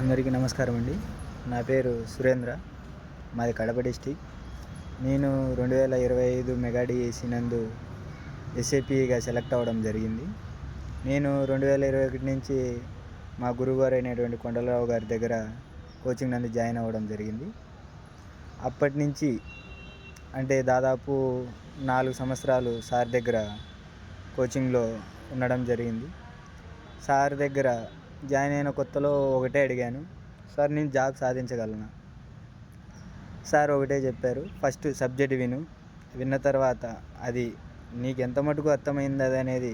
అందరికీ నమస్కారం అండి. నా పేరు సురేంద్ర. మాది కడప డిస్టిక్. నేను 2025 మెగా డిఎస్సి నందు ఎస్ఏపిగా సెలెక్ట్ అవ్వడం జరిగింది. నేను 2021 నుంచి మా గురువుగారు అయినటువంటి కొండలరావు గారి దగ్గర కోచింగ్ నందు జాయిన్ అవ్వడం జరిగింది. అప్పటి నుంచి అంటే దాదాపు 4 సంవత్సరాలు సార్ దగ్గర కోచింగ్లో ఉండడం జరిగింది. సార్ దగ్గర జాయిన్ అయిన కొత్తలో ఒకటే అడిగాను, సార్ నేను జాబ్ సాధించగలనా? సార్ ఒకటే చెప్పారు, ఫస్ట్ సబ్జెక్ట్ విన్న తర్వాత అది నీకు ఎంత మటుకు అర్థమైంది అనేది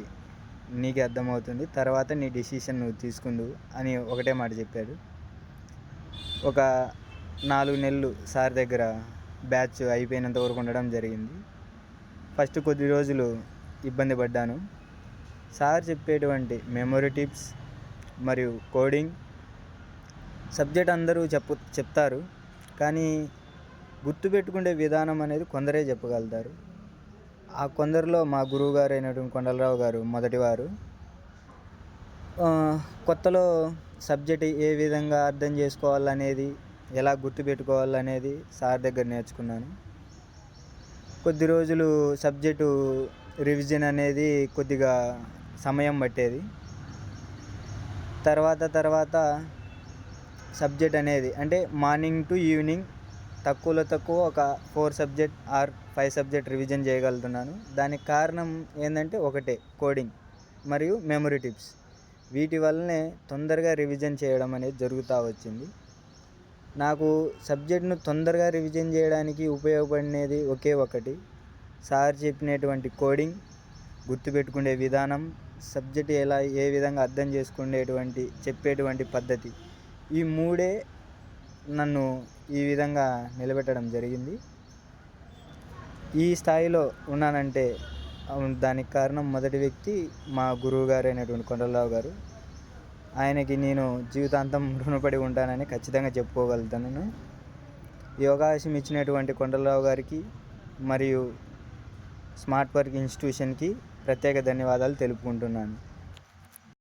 నీకే అర్థమవుతుంది, తర్వాత నీ డిసిషన్ నువ్వు తీసుకుందువు అని ఒకటే మాట చెప్పాడు. ఒక 4 నెలలు సార్ దగ్గర బ్యాచ్ అయిపోయినంత వరకు ఉండడం జరిగింది. ఫస్ట్ కొద్ది రోజులు ఇబ్బంది పడ్డాను. సార్ చెప్పేటువంటి మెమొరీ టిప్స్ మరియు కోడింగ్ సబ్జెక్ట్ అందరూ చెప్తారు, కానీ గుర్తుపెట్టుకునే విధానం అనేది కొందరే చెప్పగలుగుతారు. ఆ కొందరిలో మా గురువు గారు అయినటువంటి కొండలరావు గారు మొదటివారు. కొత్తలో సబ్జెక్ట్ ఏ విధంగా అర్థం చేసుకోవాలనేది, ఎలా గుర్తుపెట్టుకోవాలనేది సార్ దగ్గర నేర్చుకున్నాను. కొద్ది రోజులు సబ్జెక్టు రివిజన్ అనేది కొద్దిగా సమయం పట్టేది. తర్వాత సబ్జెక్ట్ అనేది అంటే మార్నింగ్ టు ఈవినింగ్ తక్కువ ఒక 4 సబ్జెక్ట్ ఆర్ 5 సబ్జెక్ట్ రివిజన్ చేయగలుగుతున్నాను. దానికి కారణం ఏంటంటే ఒకటే, కోడింగ్ మరియు మెమరీ టిప్స్. వీటి వల్లనే తొందరగా రివిజన్ చేయడం అనేది జరుగుతూ వచ్చింది. నాకు సబ్జెక్ట్ను తొందరగా రివిజన్ చేయడానికి ఉపయోగపడినది ఒకే ఒకటి, సార్ చెప్పినటువంటి కోడింగ్, గుర్తుపెట్టుకునే విధానం, సబ్జెక్ట్ ఏ విధంగా అర్థం చేసుకునేటువంటి చెప్పేటువంటి పద్ధతి. ఈ మూడే నన్ను ఈ విధంగా నిలబెట్టడం జరిగింది. ఈ స్థాయిలో ఉన్నానంటే దానికి కారణం మొదటి వ్యక్తి మా గురువు గారు అయినటువంటి కొండలరావు గారు. ఆయనకి నేను జీవితాంతం రుణపడి ఉంటానని ఖచ్చితంగా చెప్పుకోగలుగుతాను. ఈ అవకాశం ఇచ్చినటువంటి కొండలరావు గారికి మరియు స్మార్ట్ వర్క్ ఇన్స్టిట్యూషన్కి ప్రత్యేక ధన్యవాదాలు తెలుపుకుంటున్నాను.